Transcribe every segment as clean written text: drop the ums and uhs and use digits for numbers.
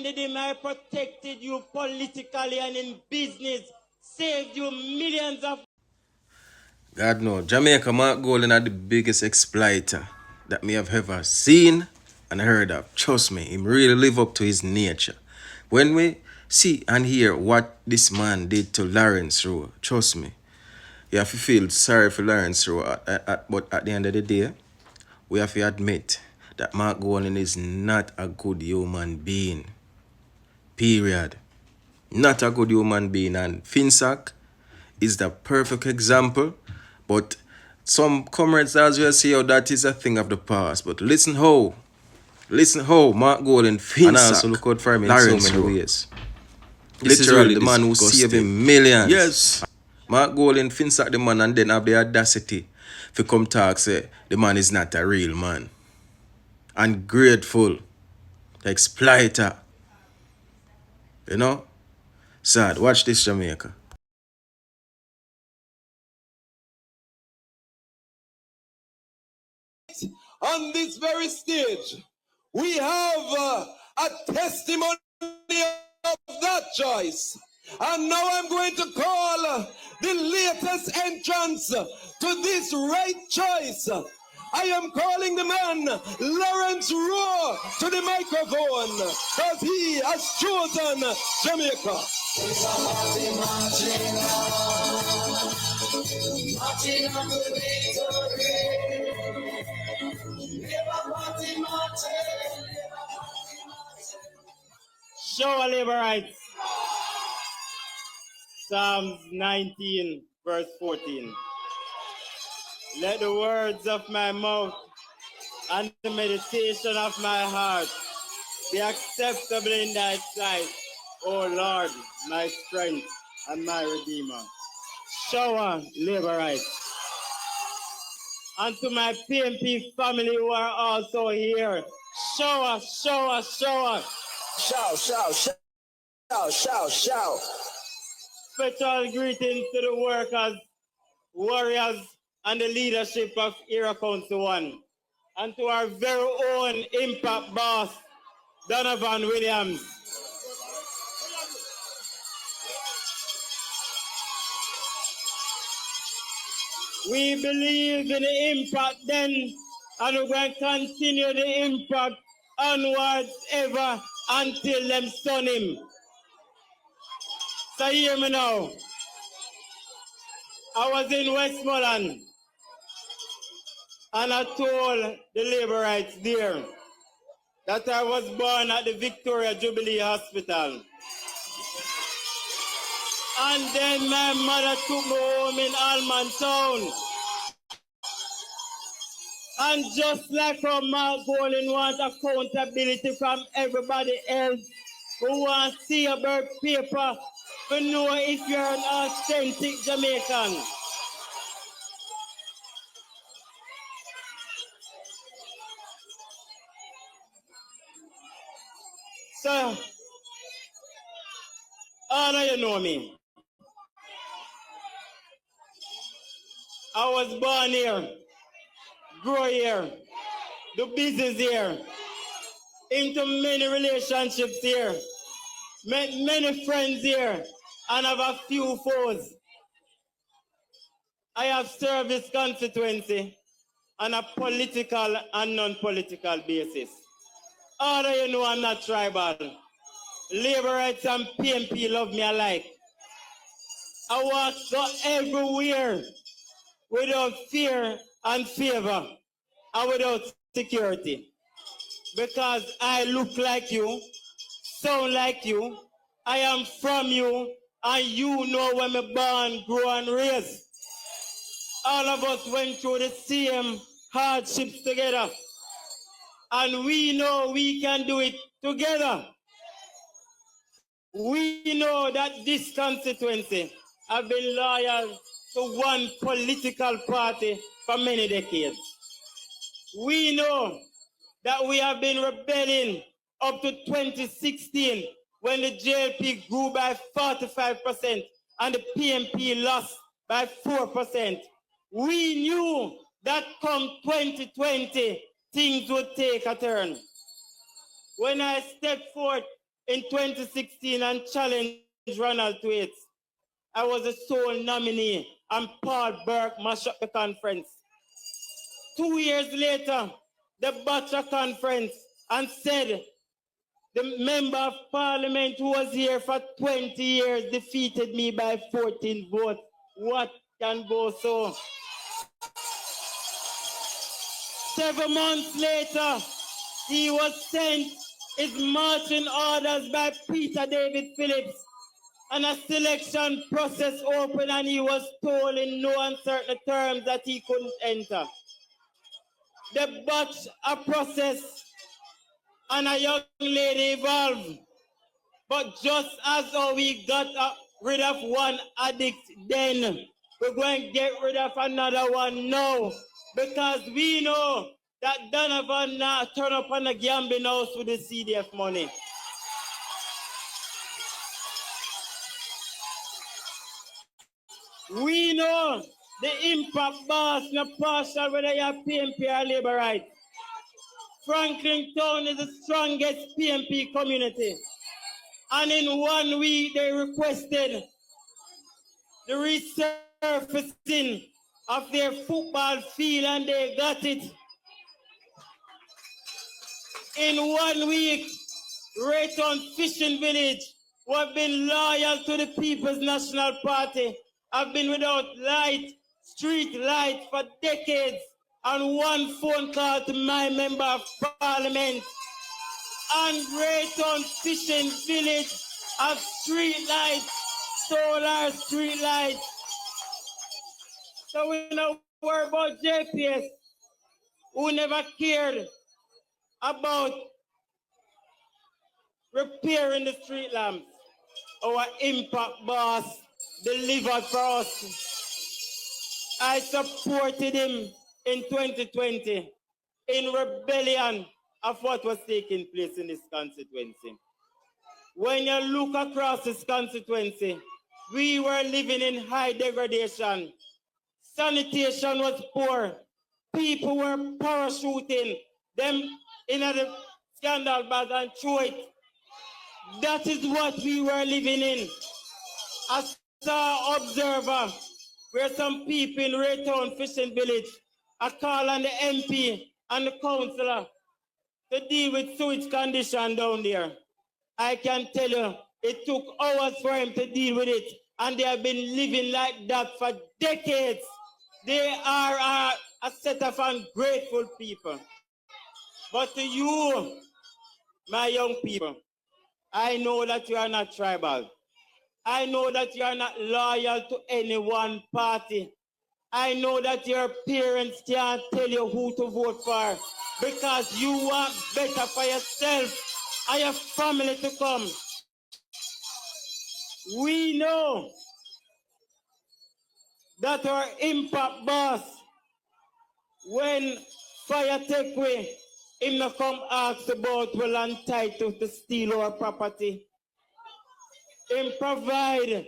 defended him, I protected you politically and in business, saved you millions of... God no, Jamaica Mark Golding are the biggest exploiter that me have ever seen and heard of. Trust me, him really live up to his nature. When we see and hear what this man did to Lawrence ROWE, trust me, you have to feel sorry for Lawrence ROWE, but at the end of the day, we have to admit that Mark Golding is not a good human being. Period. Not a good human being. And Finsac is the perfect example. But some comrades as well say how that is a thing of the past. But listen how Mark Golding Finsac and also look out for him in so many ways. This literally is the man who saved him millions. Yes. Mark Golding Finsac the man and then have the audacity to come talk say the man is not a real man. Ungrateful. Exploiter. You know? Sad. Watch this, Jamaica. On this very stage, we have a testimony of that choice. And now I'm going to call the latest entrance to this right choice. I am calling the man, Lawrence ROWE, to the microphone, because he has chosen Jamaica. Show our labor rights. Psalms 19, verse 14. Let the words of my mouth and the meditation of my heart be acceptable in thy sight, O Lord, my strength and my redeemer. Shower labor rights. And to my PMP family who are also here, shower. Shout, shout. Special greetings to the workers, warriors, and the leadership of Era Council 1. And to our very own impact boss, Donovan Williams. We believe in the impact then, and we're going to continue the impact onwards ever until them stun him. So hear me now. I was in Westmoreland and I told the labor rights there that I was born at the Victoria Jubilee Hospital. And then my mother took me home in Allman Town. And just like how Mark Golding wants accountability from everybody else who wants to see a birth paper to know if you're an authentic Jamaican. So, all of you know me. I was born here, grow here, do business here, into many relationships here, met many friends here, and have a few foes. I have served this constituency on a political and non-political basis. All of you know I'm not tribal. Labor rights and PMP love me alike. I walk everywhere without fear and favor and without security. Because I look like you, sound like you, I am from you, and you know where me born, grow, and raised. All of us went through the same hardships together. And we know we can do it together. We know that this constituency have been loyal to one political party for many decades. We know that we have been rebelling up to 2016 when the JLP grew by 45% and the PMP lost by 4%. We knew that come 2020, things would take a turn. When I stepped forth in 2016 and challenged Ronald to it. I was the sole nominee, and Paul Burke mashed up the conference. 2 years later, the Butcher conference and said the member of parliament who was here for 20 years defeated me by 14 votes. What can go so? 7 months later, he was sent his marching orders by Peter David Phillips, and a selection process opened, and he was told in no uncertain terms that he couldn't enter. The batch a process and a young lady evolved. But just as how we got rid of one addict then, we're going to get rid of another one now. Because we know that Donovan now turn up on the gambling house with the CDF money. We know the impact boss, no partial whether you're PMP or Labour Right. Franklin Town is the strongest PMP community. And in 1 week, they requested the resurfacing of their football field, and they got it. In 1 week, Rayton Fishing Village, who have been loyal to the People's National Party, have been without light, street light for decades, and one phone call to my member of parliament. And Rayton Fishing Village have street lights, solar street lights. So we don't worry about JPS, who never cared about repairing the street lamps. Our impact boss delivered for us. I supported him in 2020 in rebellion of what was taking place in this constituency. When you look across this constituency, we were living in high degradation. Sanitation was poor. People were parachuting them in the scandal bag and throw it. That is what we were living in. I saw observer where some people in Raytown Fishing Village are call on the MP and the councillor to deal with sewage condition down there. I can tell you, it took hours for him to deal with it, and they have been living like that for decades. They are a set of ungrateful people. But to you, my young people, I know that you are not tribal. I know that you are not loyal to any one party. I know that your parents can't tell you who to vote for because you want better for yourself and your family to come. We know that our impact boss, when fire take away, him not come ask about well entitled to steal our property. Him provide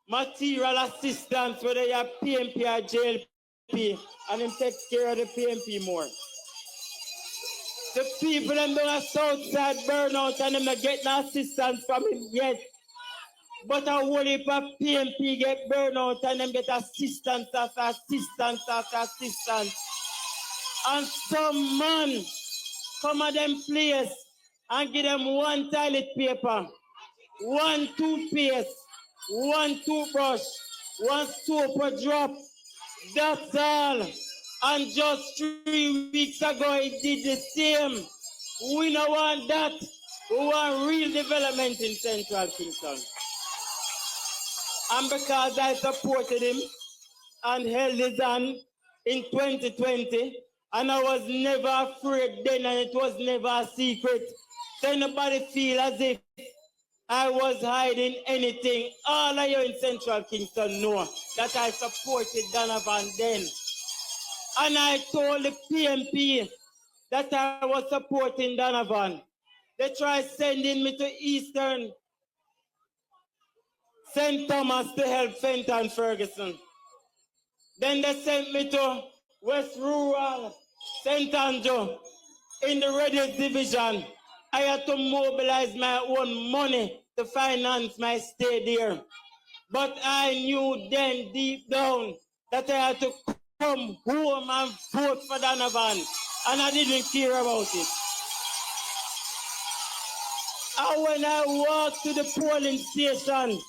material assistance whether you are PMP or JLP, and him take care of the PMP more. The people them down the south side burn out and them not get no assistance from him yet. But a whole heap of PMP get burned out and them get assistance after assistance after assistance. And some man come at them place and give them one toilet paper, one toothpaste, one toothbrush, one soap or drop. That's all. And just 3 weeks ago, he did the same. We don't want that. We want real development in Central Kingston. And because I supported him and held his hand in 2020, and I was never afraid then, and it was never a secret, so nobody feel as if I was hiding anything. All of you in Central Kingston know that I supported Donovan then. And I told the PMP that I was supporting Donovan. They tried sending me to Eastern St. Thomas to help Fenton Ferguson. Then they sent me to West Rural, St. Andrew, in the Reddish Division. I had to mobilize my own money to finance my stay there. But I knew then deep down that I had to come home and vote for Donovan. And I didn't care about it. And when I walked to the polling station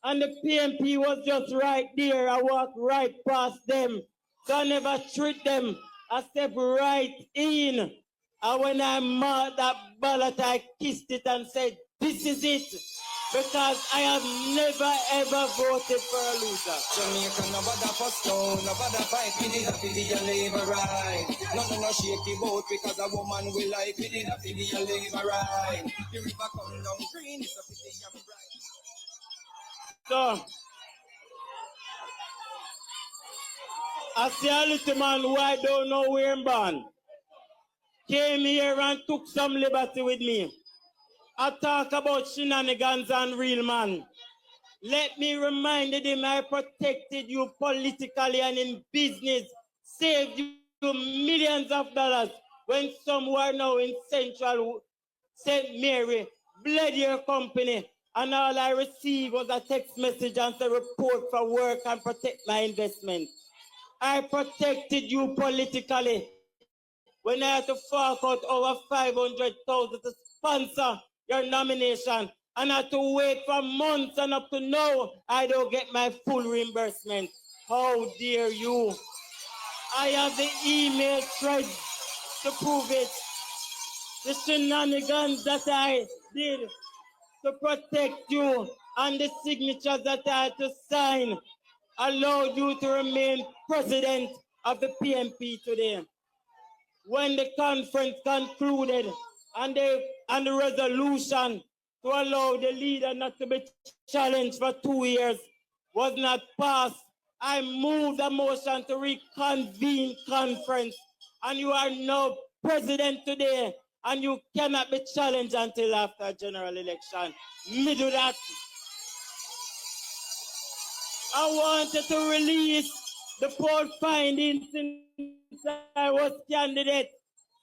and the PMP was just right there, I walked right past them. So I never treat them. I stepped right in. And when I marked that ballot, I kissed it and said, this is it. Because I have never ever voted for a loser. Jamaica, nobody for stone, nobody fight, we did not feel your labor right. No shaky boat because a woman will like, we did not feel your labor right. The river come down green, it's a pity and bright. So, I see a little man who I don't know where I'm born came here and took some liberty with me. I talk about shenanigans and real man. Let me remind him I protected you politically and in business, saved you millions of dollars when some who are now in Central St. Mary bled your company, and all I received was a text message and a report for work and protect my investment. I protected you politically when I had to fork out over $500,000 to sponsor your nomination, and I had to wait for months, and up to now, I don't get my full reimbursement. How dare you? I have the email threads to prove it. The shenanigans that I did to protect you and the signatures that I had to sign allowed you to remain president of the PMP today. When the conference concluded and the resolution to allow the leader not to be challenged for 2 years was not passed, I moved a motion to reconvene conference, and you are now president today, and you cannot be challenged until after general election. Me do that. I wanted to release the poll findings since I was candidate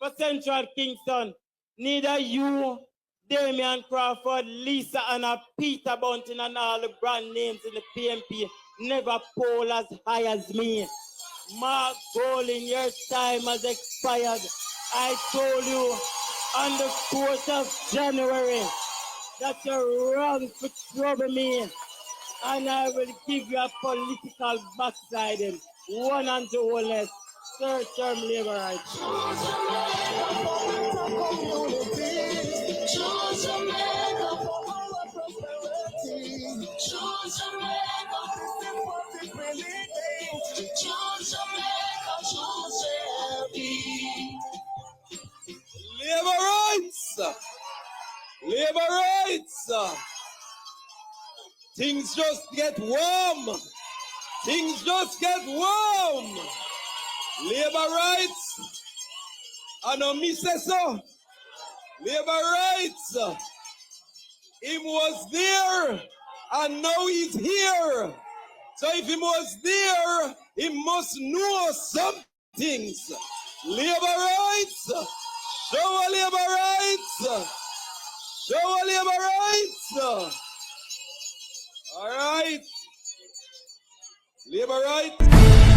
for Central Kingston. Neither you, Damian Crawford, Lisa Anna, Peter Bunting, and all the brand names in the PMP never poll as high as me. Mark Golding, your time has expired. I told you on the 4th of January that you're wrong to trouble me, and I will give you a political backsliding, one and two less, third-term labor rights. Labor rights! Labor rights! Things just get warm! Things just get warm! Labor rights! I know me say so. Labor rights! Him was there, and now he's here. So if he was there, he must know some things. Labor rights! Show our labor rights! Show our labor rights! All right. Labor rights.